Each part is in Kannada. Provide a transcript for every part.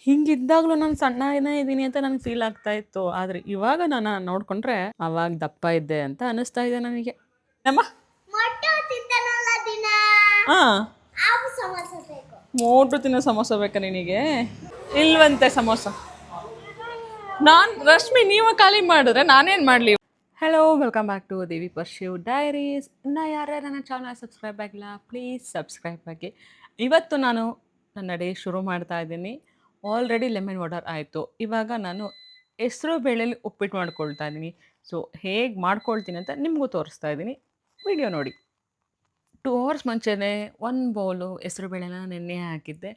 ಹಿಂಗಿದ್ದಾಗಲೂ ನಾನು ಸಣ್ಣನೇ ಇದ್ದೀನಿ ಅಂತ ನನಗೆ ಫೀಲ್ ಆಗ್ತಾ ಇತ್ತು. ಆದರೆ ಇವಾಗ ನಾನು ನೋಡಿಕೊಂಡ್ರೆ ಆವಾಗ ದಪ್ಪ ಇದ್ದೆ ಅಂತ ಅನ್ನಿಸ್ತಾ ಇದೆ ನನಗೆ. ನಮ್ಮ ಹಾಂ, ಮೋಟು ತಿನ್ನೋ ಸಮೋಸ ಬೇಕಾ ನಿನಗೆ? ಇಲ್ವಂತೆ ಸಮೋಸ. ರಶ್ಮಿ ನೀವು ಖಾಲಿ ಮಾಡಿದ್ರೆ ನಾನೇನು ಮಾಡಲಿ? Hello, welcome back to Devi pursue diaries. ಇನ್ನು ಯಾರ್ಯಾರು ನನ್ನ ಚಾನಲ್ ಸಬ್ಸ್ಕ್ರೈಬ್ ಆಗಿಲ್ಲ, ಪ್ಲೀಸ್ ಸಬ್ಸ್ಕ್ರೈಬ್ ಆಗಿ. ಇವತ್ತು ನಾನು ನನ್ನ ಡೇ ಶುರು ಮಾಡ್ತಾ ಇದ್ದೀನಿ. ಆಲ್ರೆಡಿ ಲೆಮನ್ ವಾಟರ್ ಆಯಿತು. ಇವಾಗ ನಾನು ಹೆಸರು ಬೇಳೆಲಿ ಉಪ್ಪಿಟ್ಟು ಮಾಡ್ಕೊಳ್ತಾ ಇದ್ದೀನಿ. ಸೊ ಹೇಗೆ ಮಾಡ್ಕೊಳ್ತೀನಿ ಅಂತ ನಿಮಗೂ ತೋರಿಸ್ತಾ ಇದ್ದೀನಿ, ವಿಡಿಯೋ ನೋಡಿ. 2 ಅವರ್ಸ್ ಮುಂಚೆನೇ 1 ಬೌಲು ಹೆಸರುಬೇಳೆನ ನೆನೆ ಹಾಕಿದ್ದೆ.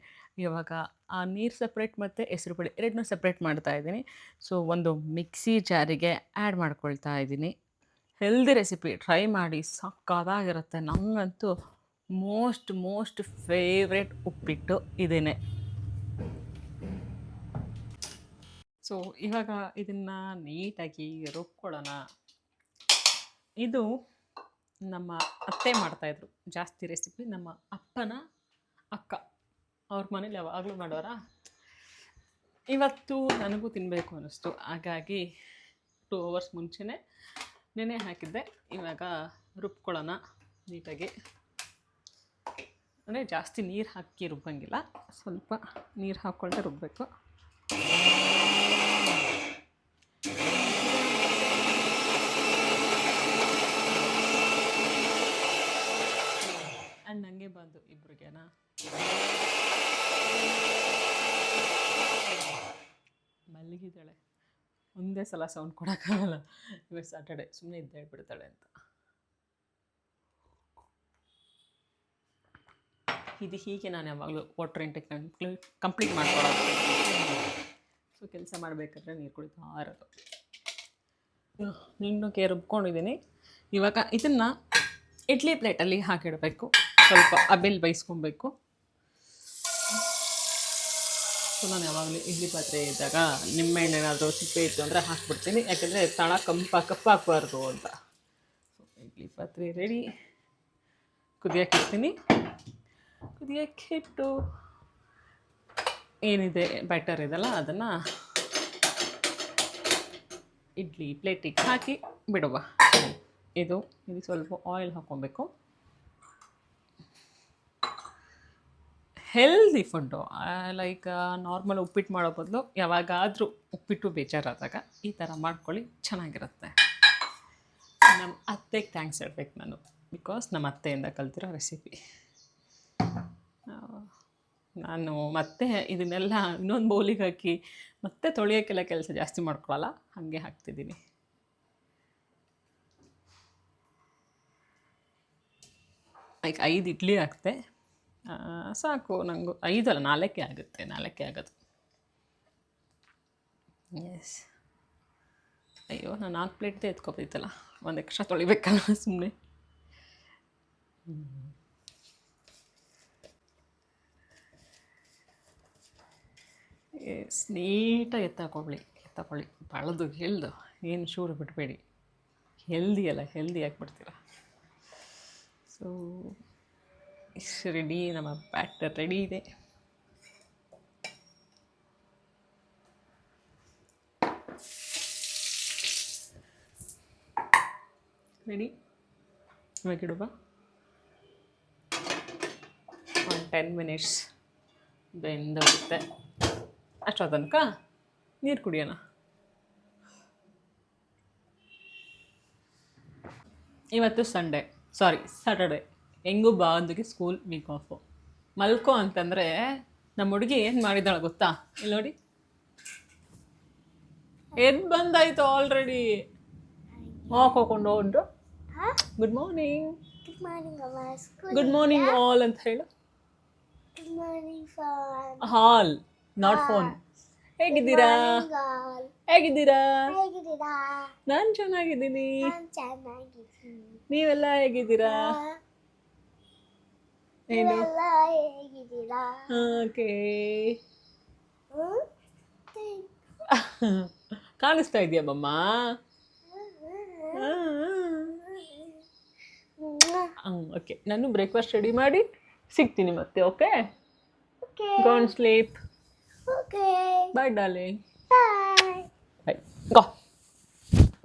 ಇವಾಗ ಆ ನೀರು ಸಪ್ರೇಟ್ ಮತ್ತು ಹೆಸರುಬೇಳೆ ಎರಡನ್ನೂ ಸಪ್ರೇಟ್ ಮಾಡ್ತಾ ಇದ್ದೀನಿ. ಸೊ ಒಂದು ಮಿಕ್ಸಿ ಜಾರಿಗೆ ಆ್ಯಡ್ ಮಾಡ್ಕೊಳ್ತಾ ಇದ್ದೀನಿ. ಹೆಲ್ದಿ ರೆಸಿಪಿ, ಟ್ರೈ ಮಾಡಿ, ಸಕ್ಕತ್ತಾಗಿರುತ್ತೆ. ನನಗಂತೂ ಮೋಸ್ಟ್ ಫೇವ್ರೆಟ್ ಉಪ್ಪಿಟ್ಟು ಇದೇನೆ. ಸೊ ಇವಾಗ ಇದನ್ನು ನೀಟಾಗಿ ರುಬ್ಕೊಳ್ಳೋಣ. ಇದು ನಮ್ಮ ಅತ್ತೆ ಮಾಡ್ತಾಯಿದ್ರು ಜಾಸ್ತಿ ರೆಸಿಪಿ. ನಮ್ಮ ಅಪ್ಪನ ಅಕ್ಕ ಅವ್ರ ಮನೇಲಿ ಯಾವಾಗಲೂ ಮಾಡೋರ. ಇವತ್ತು ನನಗೂ ತಿನ್ನಬೇಕು ಅನ್ನಿಸ್ತು, ಹಾಗಾಗಿ 2 ಅವರ್ಸ್ ಮುಂಚೆನೇ ನೆನೆ ಹಾಕಿದ್ದೆ. ಇವಾಗ ರುಬ್ಕೊಳ್ಳೋಣ ನೀಟಾಗಿ. ಅಂದರೆ ಜಾಸ್ತಿ ನೀರು ಹಾಕಿ ರುಬ್ಬಂಗಿಲ್ಲ, ಸ್ವಲ್ಪ ನೀರು ಹಾಕ್ಕೊಳ್ತಾ ರುಬ್ಬಬೇಕು. ಆ್ಯಂಡ್ ನನಗೆ ಬಂದು ಇಬ್ಬರಿಗೆನಾ ಮಲಗಿದ್ದಾಳೆ. ಒಂದೇ ಸಲ ಸೌಂಡ್ ಕೊಡೋಕ್ಕಾಗಲ್ಲ, ಇವತ್ತು ಸ್ಯಾಟರ್ಡೆ, ಸುಮ್ಮನೆ ಇದ್ದು ಹೇಳ್ಬಿಡ್ತಾಳೆ ಅಂತ. ಇದು ಹೀಗೆ ನಾನು ಯಾವಾಗಲೂ ವಾಟರ್ ಇಂಟೇಕ್ ಕಂಪ್ಲೀಟ್ ಮಾಡ್ಕೊಳ್ಳೋದು. ಸೊ ಕೆಲಸ ಮಾಡಬೇಕಾದ್ರೆ ನೀರು ಕುಡಿತಾ ಇರೋದು. ನಿನ್ನಕ್ಕೆ ರುಬ್ಕೊಂಡಿದ್ದೀನಿ. ಇವಾಗ ಇದನ್ನು ಇಡ್ಲಿ ಪ್ಲೇಟಲ್ಲಿ ಹಾಕಿಡಬೇಕು. ಸ್ವಲ್ಪ ಅಬೆಲ್ ಬೇಯಿಸ್ಕೊಬೇಕು. ಸೊ ನಾನು ಯಾವಾಗಲೂ ಇಡ್ಲಿ ಪಾತ್ರೆ ಇದ್ದಾಗ ನಿಂಬೆಹಣ್ಣು ಏನಾದರೂ ಸಿಪ್ಪೆ ಇತ್ತು ಅಂದರೆ ಹಾಕ್ಬಿಡ್ತೀನಿ, ಯಾಕೆಂದರೆ ತಳ ಕಪ್ಪಾಗಬಾರ್ದು ಅಂತ. ಸೊ ಇಡ್ಲಿ ಪಾತ್ರೆ ರೆಡಿ. ಕುದಿಯೋಕ್ಕಿಡ್ತೀನಿ. ಕುದಿಯೋಕ್ಕಿಟ್ಟು ಏನಿದೆ ಬ್ಯಾಟರ್ ಇದೆಲ್ಲ ಅದನ್ನು ಇಡ್ಲಿ ಪ್ಲೇಟಿಗೆ ಹಾಕಿ ಬಿಡುವ. ಇದು ಸ್ವಲ್ಪ ಆಯಿಲ್ ಹಾಕ್ಕೊಬೇಕು. ಹೆಲ್ದಿ ಫುಡ್ಡು, ಲೈಕ್ ನಾರ್ಮಲ್ ಉಪ್ಪಿಟ್ಟು ಮಾಡೋ ಬದಲು ಯಾವಾಗಾದರೂ ಉಪ್ಪಿಟ್ಟು ಬೇಜಾರಾದಾಗ ಈ ಥರ ಮಾಡ್ಕೊಳ್ಳಿ, ಚೆನ್ನಾಗಿರುತ್ತೆ. ನಮ್ಮ ಅತ್ತೆಗೆ ಥ್ಯಾಂಕ್ಸ್ ಹೇಳ್ಬೇಕು ನಾನು, ಬಿಕಾಸ್ ನಮ್ಮ ಅತ್ತೆಯಿಂದ ಕಲ್ತಿರೋ ರೆಸಿಪಿ. ನಾನು ಮತ್ತೆ ಇದನ್ನೆಲ್ಲ ಇನ್ನೊಂದು ಬೌಲಿಗೆ ಹಾಕಿ ಮತ್ತೆ ತೊಳೆಯೋಕ್ಕೆಲ್ಲ ಕೆಲಸ ಜಾಸ್ತಿ ಮಾಡ್ಕೊಳ್ಳಲ್ಲ, ಹಾಗೆ ಹಾಕ್ತಿದ್ದೀನಿ. ಲೈಕ್ 5 ಇಡ್ಲಿ ಹಾಕ್ತೆ, ಸಾಕು. ನನಗೂ 5 ಅಲ್ಲ 4 ಆಗುತ್ತೆ, 4 ಆಗೋದು. ಎಸ್. ಅಯ್ಯೋ, ನಾನು 4 ಪ್ಲೇಟ್ದೇ ಎತ್ಕೊಬಿತ್ತಲ್ಲ, ಒಂದು ಎಕ್ಸ್ಟ್ರಾ ತೊಳಿಬೇಕಲ್ಲ ಸುಮ್ಮನೆ. ಎಸ್, ನೀಟಾಗಿ ಎತ್ತಾಕೊಳ್ಳಿ, ಬಳ್ದು ಹೆಲ್ದು, ಏನು ಶೂರು ಬಿಡಬೇಡಿ. ಹೆಲ್ದಿ ಅಲ್ಲ, ಹೆಲ್ದಿ ಆಗಿಬಿಡ್ತೀರ. ಸೊ ಇಷ್ಟು ರೆಡಿ, ನಮ್ಮ ಬ್ಯಾಟರ್ ರೆಡಿ ಇದೆ. ರೆಡಿ, ಇವಾಗ ಇಡುವ. ಒಂದು 10 ಮಿನಿಟ್ಸ್ ಬೆಂದೋಗುತ್ತೆ. ಅಷ್ಟೋ ತನಕ ನೀರು ಕುಡಿಯೋಣ. ಇವತ್ತು ಸ್ಯಾಟರ್ಡೆ. ಹೆಂಗೂ ಬಾಂದಿಗೆ ಸ್ಕೂಲ್ ವೀಕ್ ಆಫು. ಮಲ್ಕೋ ಅಂತಂದರೆ ನಮ್ಮ ಹುಡುಗಿ ಏನು ಮಾಡಿದಾಳೆ ಗೊತ್ತಾ? ಇಲ್ಲಿ ನೋಡಿ, ಎದ್ದು ಬಂದಾಯ್ತು ಆಲ್ರೆಡಿ. ಹಾಕೊಂಡು ಉಂಟು. Good morning. Good morning all ಅಂತ ಹೇಳು. ಹಾಲ್, ನಾಟ್ ಫೋನ್. ಹೇಗಿದ್ದೀರಾ? ನಾನು ಚೆನ್ನಾಗಿದ್ದೀನಿ. ನೀವೆಲ್ಲ ಹೇಗಿದ್ದೀರಾ? ಏನು? ಓಕೆ. ಕಾಣಿಸ್ತಾ ಇದೆಯಾ ಮಮ್ಮ? ಓಕೆ, ನಾನು ಬ್ರೇಕ್ಫಾಸ್ಟ್ ರೆಡಿ ಮಾಡಿ ಸಿಗ್ತೀನಿ ಮತ್ತೆ. Okay, go on sleep. Bye darling. Bye go.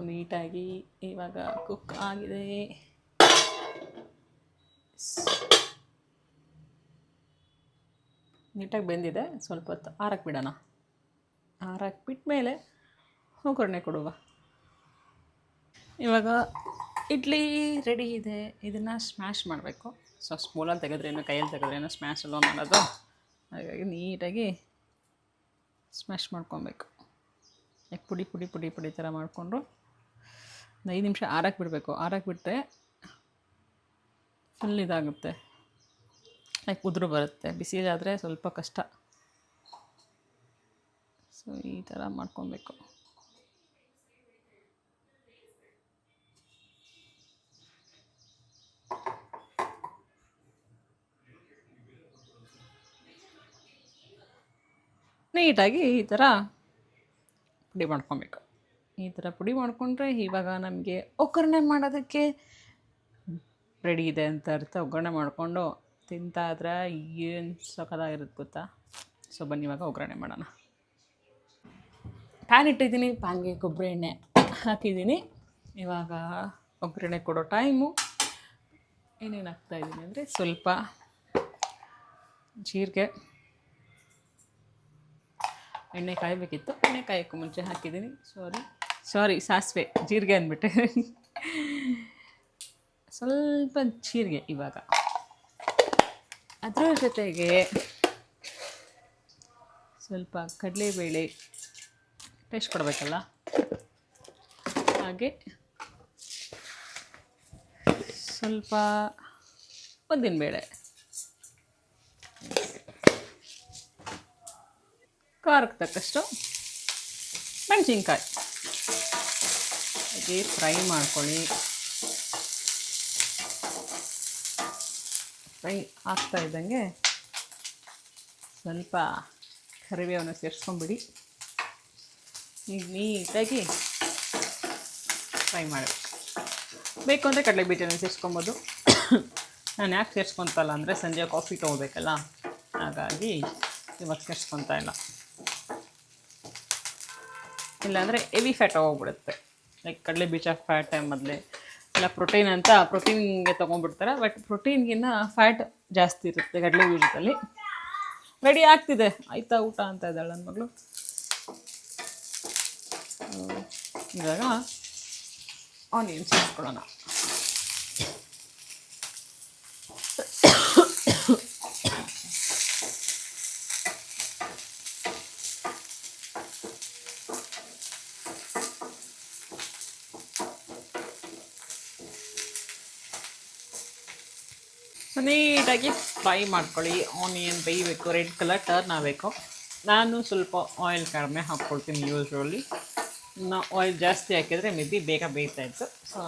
ನೀಟಾಗಿ ಇವಾಗ ಕುಕ್ ಆಗಿದೆ. ನೀಟಾಗಿ ಬೆಂದಿದೆ. ಸ್ವಲ್ಪ ಹೊತ್ತು ಆರಕ್ಕೆ ಬಿಡೋಣ. ಆರಕ್ಕೆ ಬಿಟ್ಟ ಮೇಲೆ ಒಗ್ಗರಣೆ ಕೊಡುವ. ಇವಾಗ ಇಡ್ಲಿ ರೆಡಿ ಇದೆ. ಇದನ್ನು ಸ್ಮ್ಯಾಶ್ ಮಾಡಬೇಕು. ಸೊ ಸ್ಪೂನಲ್ಲಿ ತೆಗೆದ್ರೇನು ಕೈಯಲ್ಲಿ ತೆಗೆದ್ರೇನು ಸ್ಮ್ಯಾಶ್ ಅಲ್ವ ಮಾಡೋದು. ಹಾಗಾಗಿ ನೀಟಾಗಿ ಸ್ಮ್ಯಾಶ್ ಮಾಡ್ಕೊಬೇಕು. ಯಾಕೆ ಪುಡಿ ಪುಡಿ ಪುಡಿ ಪುಡಿ ಥರ ಮಾಡಿಕೊಂಡು 5 ನಿಮಿಷ ಆರಕ್ಕೆ ಬಿಡಬೇಕು. ಆರಕ್ಕೆ ಬಿಟ್ಟರೆ ಫುಲ್ ಇದಾಗುತ್ತೆ, ಯಾಕೆ ಉದುರು ಬರುತ್ತೆ. ಬಿಸಿಲಾದರೆ ಸ್ವಲ್ಪ ಕಷ್ಟ. ಸೊ ಈ ಥರ ಮಾಡ್ಕೊಬೇಕು. ನೀಟಾಗಿ ಈ ಥರ ಪುಡಿ ಮಾಡ್ಕೊಬೇಕು. ಈ ಥರ ಪುಡಿ ಮಾಡಿಕೊಂಡ್ರೆ ಇವಾಗ ನಮಗೆ ಒಗ್ಗರಣೆ ಮಾಡೋದಕ್ಕೆ ರೆಡಿ ಇದೆ ಅಂತ ಅರ್ಥ. ಒಗ್ಗರಣೆ ಮಾಡಿಕೊಂಡು ತಿಂತಾಯಿದ್ರೆ ಏನು ಸಖತ್ತಾಗಿರುತ್ತೆ ಗೊತ್ತಾ. ಸೊ ಬನ್ನಿ ಇವಾಗ ಒಗ್ಗರಣೆ ಮಾಡೋಣ. ಪ್ಯಾನ್ ಇಟ್ಟಿದ್ದೀನಿ. ಪ್ಯಾನ್ಗೆ ಕೊಬ್ಬರಿ ಎಣ್ಣೆ ಹಾಕಿದ್ದೀನಿ. ಇವಾಗ ಒಗ್ಗರಣೆ ಕೊಡೋ ಟೈಮು. ಏನೇನು ಹಾಕ್ತಾಯಿದ್ದೀನಿ ಅಂದರೆ ಸ್ವಲ್ಪ ಜೀರಿಗೆ, ಎಣ್ಣೆ ಕಾಯಬೇಕಿತ್ತು, ಎಣ್ಣೆ ಕಾಯೋಕ್ಕೂ ಮುಂಚೆ ಹಾಕಿದ್ದೀನಿ. ಸಾರಿ ಸಾಸಿವೆ, ಜೀರಿಗೆ ಅಂದ್ಬಿಟ್ಟೆ. ಸ್ವಲ್ಪ ಜೀರಿಗೆ. ಇವಾಗ ಅದರ ಜೊತೆಗೆ ಸ್ವಲ್ಪ ಕಡಲೆಬೇಳೆ ಟೇಸ್ಟ್ ಕೊಡಬೇಕಲ್ಲ, ಹಾಗೆ ಸ್ವಲ್ಪ ಉದ್ದಿನಬೇಳೆ, ಖಾರಕ್ಕೆ ತಕ್ಕಷ್ಟು ಮೆಣಸಿನ್ಕಾಯಿ ಹಾಗೆ ಫ್ರೈ ಮಾಡ್ಕೊಳ್ಳಿ. ಫ್ರೈ ಆಗ್ತಾ ಇದ್ದಂಗೆ ಸ್ವಲ್ಪ ಕರಿಬೇವನ್ನು ಸೇರಿಸ್ಕೊಂಬಿಡಿ. ಈಗ ನೀಟಾಗಿ ಫ್ರೈ ಮಾಡಿ. ಬೇಕು ಅಂದರೆ ಕಡಲೆ ಬೀಜನ ಸೇರಿಸ್ಕೊಬೋದು. ನಾನು ಯಾಕೆ ಸೇರಿಸ್ಕೊತಲ್ಲ ಅಂದರೆ ಸಂಜೆ ಕಾಫಿ ತೊಗೋಬೇಕಲ್ಲ, ಹಾಗಾಗಿ ಇವಾಗ ಸೇರಿಸ್ಕೊತಾ ಇಲ್ಲ. ಇಲ್ಲಾಂದರೆ ಹೆವಿ ಫ್ಯಾಟ್ ಹೋಗ್ಬಿಡುತ್ತೆ. ಲೈಕ್ ಕಡಲೆ ಬೀಜ ಫ್ಯಾಟ್ ಮೊದಲೇ ಇಲ್ಲ ಪ್ರೋಟೀನ್ ಅಂತ ಪ್ರೋಟೀನ್ಗೆ ತೊಗೊಂಡ್ಬಿಡ್ತಾರೆ. ಬಟ್ ಪ್ರೋಟೀನ್ಗಿನ್ನ ಫ್ಯಾಟ್ ಜಾಸ್ತಿ ಇರುತ್ತೆ ಕಡಲೆ ಬೀಜದಲ್ಲಿ. ರೆಡಿ ಆಗ್ತಿದೆ. ಆಯಿತಾ ಊಟ ಅಂತ ಇದ್ದಾಳೆ ನನ್ನ ಮಗಳು. ಇವಾಗ ಆನಿಯನ್ ಸೇರಿಸ್ಕೊಳ್ಳೋಣ. ನೀಟಾಗಿ ಫ್ರೈ ಮಾಡ್ಕೊಳ್ಳಿ. ಆನಿಯನ್ ಬೇಯಬೇಕು, ರೆಡ್ ಕಲರ್ ಟರ್ನ್ ಆಗಬೇಕು. ನಾನು ಸ್ವಲ್ಪ ಆಯಿಲ್ ಕಡಿಮೆ ಹಾಕ್ಕೊಳ್ತೀನಿ ಯೂಶ್ವಲಿ. ಆಯಿಲ್ ಜಾಸ್ತಿ ಹಾಕಿದರೆ ಬೇಗ ಬೇಯ್ತಾಯಿತ್ತು. ಸೊ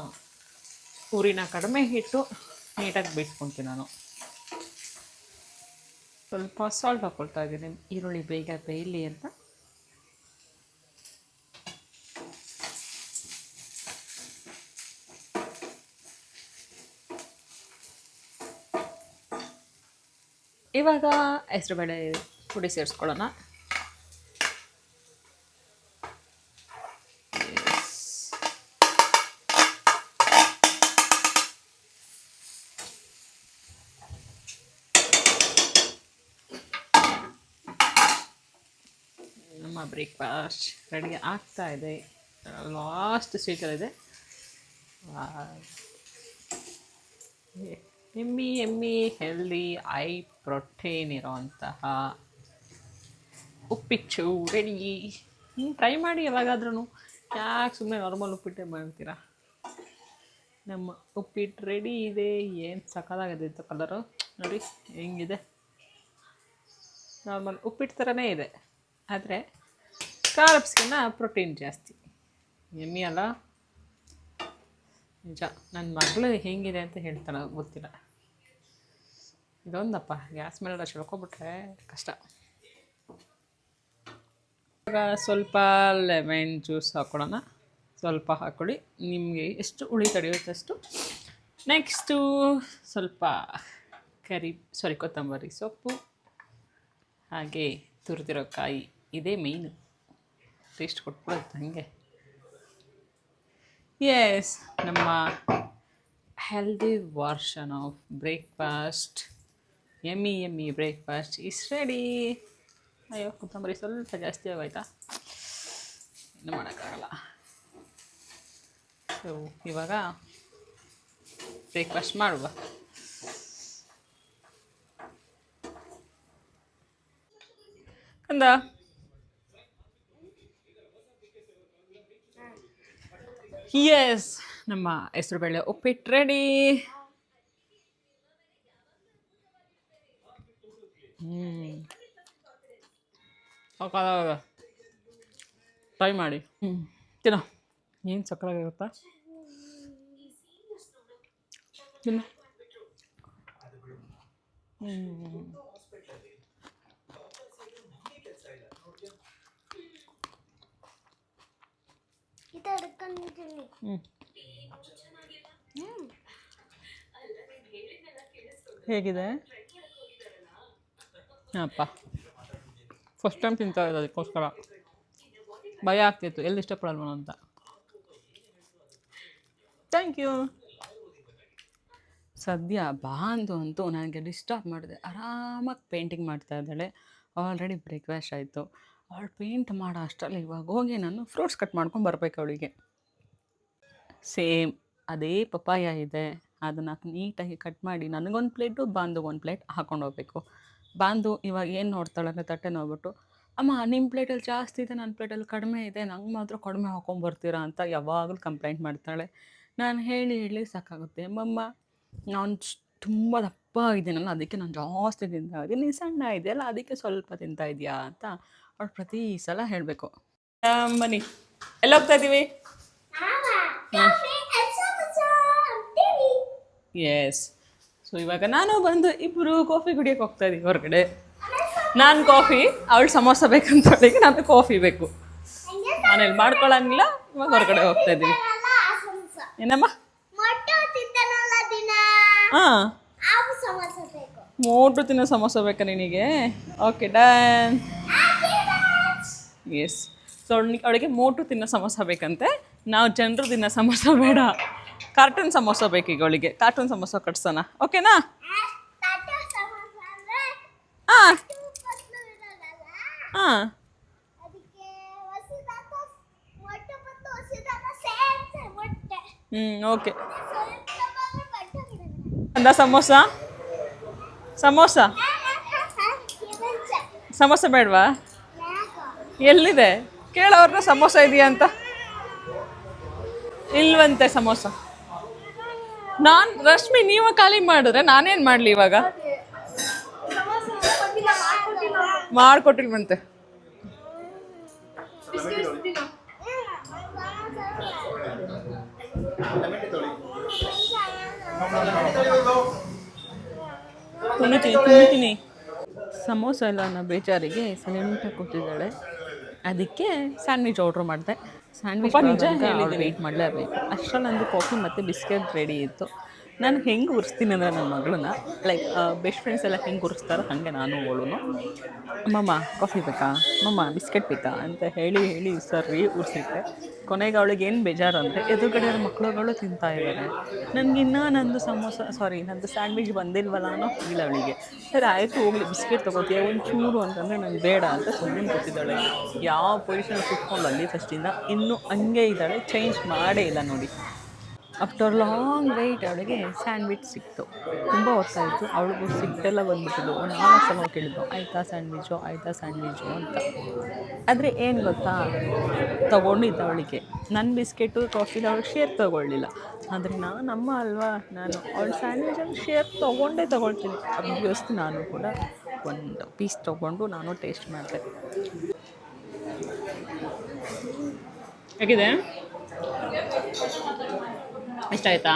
ಊರಿನ ಕಡಿಮೆ ಇಟ್ಟು ನೀಟಾಗಿ ಬೇಯಿಸ್ಕೊತೀನಿ ನಾನು. ಸ್ವಲ್ಪ ಸಾಲ್ಟ್ ಹಾಕ್ಕೊಳ್ತಾ ಇದ್ದೀನಿ, ಈರುಳ್ಳಿ ಬೇಗ ಬೇಯಲಿ ಅಂತ. ಇವಾಗ ಹೆಸರುಬೇಳೆ ಪುಡಿ ಸೇರಿಸ್ಕೊಳ್ಳೋಣ. ನಮ್ಮ ಬ್ರೇಕ್ಫಾಸ್ಟ್ ರೆಡಿ ಆಗ್ತಾ ಇದೆ. ಲಾಸ್ಟ್ ಸ್ವೀಟಲ್ಲಿದೆ. ಎಮ್ಮಿ ಹೆಲ್ದಿ ಐ ಪ್ರೋಟೀನ್ ಇರೋಂತಹ ಉಪ್ಪಿಟ್ಟು ರೆಡಿ. ಟ್ರೈ ಮಾಡಿ ಯಾವಾಗಾದ್ರೂ. ಯಾಕೆ ಸುಮ್ಮನೆ ನಾರ್ಮಲ್ ಉಪ್ಪಿಟ್ಟೆ ಮಾಡ್ತೀರಾ. ನಮ್ಮ ಉಪ್ಪಿಟ್ಟು ರೆಡಿ ಇದೆ. ಏನು ಸಕ್ಕತ್ತಾಗಿದೆ ಅಂತ ಕಲರು ನೋಡಿ ಹೆಂಗಿದೆ. ನಾರ್ಮಲ್ ಉಪ್ಪಿಟ್ಟು ಥರನೇ ಇದೆ, ಆದರೆ ಕಾರ್ಬ್ಸ್ಗಿನ್ನ ಪ್ರೋಟೀನ್ ಜಾಸ್ತಿ. ಎಮ್ಮಿ ಅಲ್ಲ ನಿಜ. ನನ್ನ ಮಗಳು ಹೆಂಗಿದೆ ಅಂತ ಹೇಳ್ತಾಳೆ ಗೊತ್ತಿಲ್ಲ. ಇದೊಂದಪ್ಪ ಗ್ಯಾಸ್ ಮೇಲೆ ಚೆಳ್ಕೊಬಿಟ್ರೆ ಕಷ್ಟ. ಇವಾಗ ಸ್ವಲ್ಪ ಲೆಮನ್ ಜ್ಯೂಸ್ ಹಾಕ್ಕೊಳ್ಳೋಣ. ಸ್ವಲ್ಪ ಹಾಕ್ಕೊಳ್ಳಿ, ನಿಮಗೆ ಎಷ್ಟು ಹುಳಿ ತಡೆಯುತ್ತಷ್ಟು. ನೆಕ್ಸ್ಟು ಸ್ವಲ್ಪ ಕೊತ್ತಂಬರಿ ಸೊಪ್ಪು, ಹಾಗೆ ತುರಿದಿರೋ ಕಾಯಿ ಇದೇ ಮೇಯ್ನು, ಟೇಸ್ಟ್ ಕೊಟ್ಬಿಡುತ್ತೆ ಹಾಗೆ. ಎಸ್, ನಮ್ಮ ಹೆಲ್ದಿ ವರ್ಷನ್ ಆಫ್ ಬ್ರೇಕ್ಫಾಸ್ಟ್, ಎಮ್ಮಿ ಬ್ರೇಕ್ಫಾಸ್ಟ್ ಇಸ್ ರೆಡಿ. ಅಯ್ಯೋ ಕೊತ್ತಂಬರಿ ಸ್ವಲ್ಪ ಜಾಸ್ತಿ ಆಗೋಯ್ತಾ, ಏನು ಮಾಡೋಕ್ಕಾಗಲ್ಲ. ಸೊ ಇವಾಗ ಬ್ರೇಕ್ಫಾಸ್ಟ್ ಮಾಡುವ. ಕಂದ ಎಸ್, ನಮ್ಮ ಹೆಸರುಬೇಳೆ ಉಪ್ಪಿಟ್ಟು ರೆಡಿ. ಟ್ರೈ ಮಾಡಿ. ತಿನ್ನೋ, ಏನು ಸಕ್ಕತ್ತಾಗಿರುತ್ತಾ ತಿನ್ನು. ಹೇಗಿದೆ ಅಪ್ಪ? ಫಸ್ಟ್ ಟೈಮ್ ತಿಂತಾ ಇರೋದು, ಅದಕ್ಕೋಸ್ಕರ ಭಯ ಆಗ್ತಿತ್ತು ಎಲ್ಲಿ ಇಷ್ಟಪಡಲ್ವ ಅಂತ. Thank you. ಸದ್ಯ ಬಾಂದು ಅಂತೂ ನನಗೆ ಡಿಸ್ಟರ್ಬ್ ಮಾಡಿದೆ. ಆರಾಮಾಗಿ ಪೇಂಟಿಂಗ್ ಮಾಡ್ತಾ ಇದ್ದಾಳೆ. ಆಲ್ರೆಡಿ ಬ್ರೇಕ್ಫಾಸ್ಟ್ ಆಯಿತು. ಅವಳು ಪೇಂಟ್ ಮಾಡೋ ಅಷ್ಟರಲ್ಲಿ ಇವಾಗ ಹೋಗಿ ನಾನು ಫ್ರೂಟ್ಸ್ ಕಟ್ ಮಾಡ್ಕೊಂಡು ಬರ್ಬೇಕು ಅವಳಿಗೆ. ಸೇಮ್ ಅದೇ ಪಪಾಯ ಇದೆ, ಅದನ್ನು ನೀಟಾಗಿ ಕಟ್ ಮಾಡಿ ನನಗೊಂದು ಪ್ಲೇಟು, ಬಾಂದುಗೊಂದು ಪ್ಲೇಟ್ ಹಾಕ್ಕೊಂಡು ಹೋಗ್ಬೇಕು. ಬಾಂದು ಇವಾಗ ಏನು ನೋಡ್ತಾಳೆ ಅಂದರೆ ತಟ್ಟೆ ನೋಡ್ಬಿಟ್ಟು, ಅಮ್ಮ ನಿಮ್ಮ ಪ್ಲೇಟಲ್ಲಿ ಜಾಸ್ತಿ ಇದೆ, ನನ್ನ ಪ್ಲೇಟಲ್ಲಿ ಕಡಿಮೆ ಇದೆ, ನಂಗೆ ಮಾತ್ರ ಕಡಿಮೆ ಹಾಕ್ಕೊಂಬರ್ತೀರಾ ಅಂತ ಯಾವಾಗಲೂ ಕಂಪ್ಲೇಂಟ್ ಮಾಡ್ತಾಳೆ. ನಾನು ಹೇಳಿ ಸಾಕಾಗುತ್ತೆ. ಮಮ್ಮ ನಾನು ತುಂಬ ದಪ್ಪ ಇದ್ದೀನಲ್ಲ, ಅದಕ್ಕೆ ನಾನು ಜಾಸ್ತಿ ತಿಂತಾ ಇದ್ದೀನಿ, ನೀನು ಸಣ್ಣ ಇದೆಯಲ್ಲ ಅದಕ್ಕೆ ಸ್ವಲ್ಪ ತಿಂತಾ ಇದೆಯಾ ಅಂತ ಅವ್ಳು ಪ್ರತಿ ಸಲ ಹೇಳಬೇಕು. ಬನ್ನಿ, ಎಲ್ಲೋಗ್ತಾ ಇದ್ದೀವಿ? ಎಸ್. ಸೊ ಇವಾಗ ನಾನು ಬಂದು ಇಬ್ಬರು ಕಾಫಿ ಕುಡಿಯೋಕೆ ಹೋಗ್ತಾ ಇದ್ದೀವಿ ಹೊರಗಡೆ. ನಾನು ಕಾಫಿ, ಅವಳು ಸಮೋಸ ಬೇಕಂತ ಹೇಳಿಗೆ ನಾನು ಕಾಫಿ ಬೇಕು. ಮನೇಲಿ ಮಾಡ್ಕೊಳ್ಳಂಗಿಲ್ಲ, ಇವಾಗ ಹೊರಗಡೆ ಹೋಗ್ತಾ ಇದ್ದೀವಿ. ಏನಮ್ಮ? ಹಾಂ, ಮೋಟು ತಿನ್ನೋ ಸಮೋಸ ಬೇಕಾ ನಿನಗೆ? Okay done. ಎಸ್. ಸೊ ಅವಳಿಗೆ ಮೋಟು ತಿನ್ನೋ ಸಮೋಸ ಬೇಕಂತೆ, ನಾವು ಜನರು ತಿನ್ನೋ ಸಮೋಸ ಬೇಡ, ಕಾರ್ಟೂನ್ ಸಮೋಸ ಬೇಕೀಗ ಅವಳಿಗೆ. ಕಾರ್ಟೂನ್ ಸಮೋಸ ಕಟ್ಸೋಣ, ಓಕೆನಾ? ಹಾಂ ಹಾಂ. ಓಕೆ. ಅಂದ ಸಮೋಸ ಸಮೋಸ ಬೇಡವಾ? ಎಲ್ಲಿದೆ ಕೇಳೋರ್ನ, ಸಮೋಸ ಇದೆಯಾ ಅಂತ. ಇಲ್ವಂತೆ ಸಮೋಸ. ರಶ್ಮಿ ನೀವು ಖಾಲಿ ಮಾಡಿದ್ರೆ ನಾನೇನು ಮಾಡಲಿ ಇವಾಗ? ಮಾಡಿಕೊಟ್ಟಿಲ್ವಂತೆ. ಕುಣಿತೀನಿ. ಸಮೋಸ ಎಲ್ಲ ಬೇಜಾರಿಗೆ ಸೈಲೆಂಟಾಗಿ ಕೂತಿದ್ದಾಳೆ. ಅದಕ್ಕೆ ಸ್ಯಾಂಡ್ವಿಚ್ ಆರ್ಡ್ರ್ ಮಾಡಿದೆ. ಸ್ಯಾಂಡ್ವಿಚ್ ವೆಯ್ಟ್ ಮಾಡಲೇಬೇಕು. ಅಷ್ಟರಲ್ಲಿ ನಂದು ಕಾಫಿ ಮತ್ತು ಬಿಸ್ಕೆಟ್ ರೆಡಿ ಇತ್ತು. ನಾನು ಹೆಂಗೆ ಉರಿಸ್ತೀನಿ ಅಂದರೆ ನನ್ನ ಮಗಳನ್ನ, ಲೈಕ್ ಬೆಸ್ಟ್ ಫ್ರೆಂಡ್ಸ್ ಎಲ್ಲ ಹೆಂಗೆ ಉರಿಸ್ತಾರೋ ಹಾಗೆ ನಾನು ಅವಳು, ಮಮ್ಮ ಕಾಫಿ ಬೇಕಾ, ಮಮ್ಮ ಬಿಸ್ಕೆಟ್ ಬೇಕಾ ಅಂತ ಹೇಳಿ ಸರಿ ಉರಿಸಿಟ್ಟೆ. ಕೊನೆಗೆ ಅವಳಿಗೆ ಏನು ಬೇಜಾರು ಅಂದರೆ ಎದುರುಗಡೆ ಮಕ್ಕಳುಗಳು ತಿಂತಾ ಇದ್ದಾರೆ, ನನಗಿನ್ನೂ ನಂದು ನಂದು ಸ್ಯಾಂಡ್ವಿಚ್ ಬಂದಿಲ್ವಲ್ಲ ಅನ್ನೋ ಫೀಲ್ ಅವಳಿಗೆ. ಸರಿ ಆಯಿತು ಹೋಗಲಿ, ಬಿಸ್ಕೆಟ್ ತೊಗೋತೀಯ ಒಂಚೂರು ಅಂತಂದರೆ ನನಗೆ ಬೇಡ ಅಂತ ಸುಮ್ಮನೆ ಕೂತಿದ್ದಾಳೆ. ಯಾವ ಪೊಸಿಷನ್ ಕುತ್ಕೊಂಡು ಅಲ್ಲಿ ಫಸ್ಟಿಂದ ಇನ್ನೂ ಹಂಗೆ ಇದ್ದಾಳೆ, ಚೇಂಜ್ ಮಾಡೇ ಇಲ್ಲ ನೋಡಿ. ಆಫ್ಟರ್ ಲಾಂಗ್ ವೆಯ್ಟ್ ಅವಳಿಗೆ ಸ್ಯಾಂಡ್ವಿಚ್ ಸಿಕ್ತು. ತುಂಬ ಹೊತ್ತಾಯಿತು, ಅವಳಿಗೂ ಸಿಟ್ಟೆಲ್ಲ ಬಂದುಬಿಟ್ಟಿದ್ದು. 4 ಸಲ ಕೇಳಿದ್ದು, ಆಯಿತಾ ಸ್ಯಾಂಡ್ವಿಚು ಅಂತ. ಆದರೆ ಏನು ಗೊತ್ತಾ, ತೊಗೊಂಡಿದ್ದ ಅವಳಿಗೆ ನನ್ನ ಬಿಸ್ಕೆಟು ಕಾಫಿನ ಅವಳು ಶೇರ್ ತೊಗೊಳ್ಳಿಲ್ಲ. ಆದರೆ ನಾನಮ್ಮ ಅಲ್ವಾ, ನಾನು ಅವಳ ಸ್ಯಾಂಡ್ವಿಚಲ್ಲಿ ಶೇರ್ ತೊಗೊಳ್ತೀನಿ. ಅಬ್ವಿಯಸ್ಲಿ ನಾನು ಕೂಡ ಒಂದು ಪೀಸ್ ತೊಗೊಂಡು ನಾನು ಟೇಸ್ಟ್ ಮಾಡಿದೆ. ಹೇಗಿದೆ? ಇಷ್ಟ ಆಯ್ತಾ?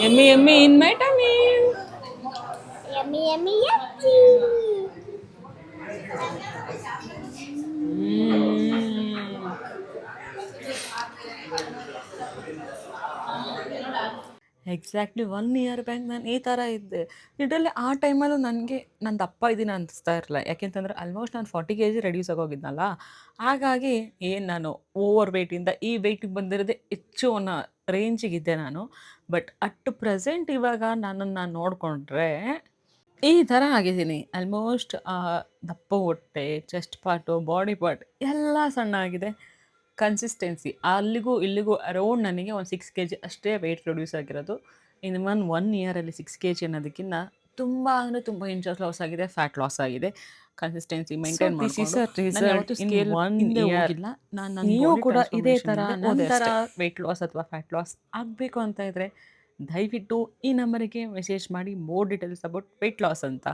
ಎಮ್ಮಿ ಇನ್ ಮೈ ಟಮ್ಮಿ. ಎಕ್ಸಾಕ್ಟ್ಲಿ 1 ಇಯರ್ ಬ್ಯಾಕ್ ನಾನು ಈ ಥರ ಇದ್ದೆ. ಲಿಟ್ರಲಿ ಆ ಟೈಮಲ್ಲೂ ನನಗೆ ನಾನು ದಪ್ಪ ಇದ್ದೀನಿ ಅನಿಸ್ತಾ ಇರಲಿಲ್ಲ. ಯಾಕೆಂತಂದರೆ ಆಲ್ಮೋಸ್ಟ್ ನಾನು 40 ಕೆಜಿ ರೆಡ್ಯೂಸ್ ಆಗೋಗಿದ್ನಲ್ಲ. ಹಾಗಾಗಿ ಏನು ನಾನು ಓವರ್ ವೆಯ್ಟಿಂದ ಈ ವೆಯ್ಟಿಗೆ ಬಂದಿರೋದೇ ಹೆಚ್ಚು ಅನ್ನೋ ರೇಂಜಿಗಿದ್ದೆ ನಾನು. ಬಟ್ ಅಟ್ ಪ್ರೆಸೆಂಟ್ ಇವಾಗ ನನ್ನನ್ನು ನೋಡಿಕೊಂಡ್ರೆ ಈ ಥರ ಆಗಿದ್ದೀನಿ. ಆಲ್ಮೋಸ್ಟ್ ದಪ್ಪ ಹೊಟ್ಟೆ, ಚೆಸ್ಟ್ ಪಾರ್ಟು, ಬಾಡಿ ಪಾರ್ಟ್ ಎಲ್ಲ ಸಣ್ಣ ಆಗಿದೆ. ಕನ್ಸಿಸ್ಟೆನ್ಸಿ ಅಲ್ಲಿಗೂ ಇಲ್ಲಿಗೂ ಅರೌಂಡ್ ನನಗೆ ಒಂದು 6 ಕೆಜಿ ಅಷ್ಟೇ ವೆಯ್ಟ್ ರೆಡ್ಯೂಸ್ ಆಗಿರೋದು. ಇನ್ 1 ಇಯರಲ್ಲಿ 6 ಕೆಜಿ ಅನ್ನೋದಕ್ಕಿಂತ ತುಂಬ ಅಂದರೆ ತುಂಬ ಇಂಚಸ್ ಲಾಸ್ ಆಗಿದೆ, ಫ್ಯಾಟ್ ಲಾಸ್ ಆಗಿದೆ. ಕನ್ಸಿಸ್ಟೆನ್ಸಿ ಮೇಂಟೈನ್ ದಿಸ್ ಈಸ್ ಮಾಡಿಕೊಂಡು ಅ ನಾನು ರಿಸಲ್ಟ್ ಯಾವತ್ತೂ ಇನ್ ಸ್ಕೇಲ್ 1 ಹಿಂದೆ ಇಯರ್. ಹೋಗಿಲ್ಲ. ನಾನು ನನ್ನ ನೀವು ಬಾಡಿ ಕೂಡ ಇದೇ ಥರ ಟ್ರಾನ್ಸ್ಫಾರ್ಮೇಷನ್ ಹೋದೆ ನಂತರ ಅಷ್ಟೇ. ವೆಯ್ಟ್ ಲಾಸ್ ಅಥವಾ ಫ್ಯಾಟ್ ಲಾಸ್ ಆಗಬೇಕು ಅಂತ ಇದ್ದರೆ ದಯವಿಟ್ಟು ಈ ನಂಬರಿಗೆ ಮೆಸೇಜ್ ಮಾಡಿ more details about weight loss ಅಂತ.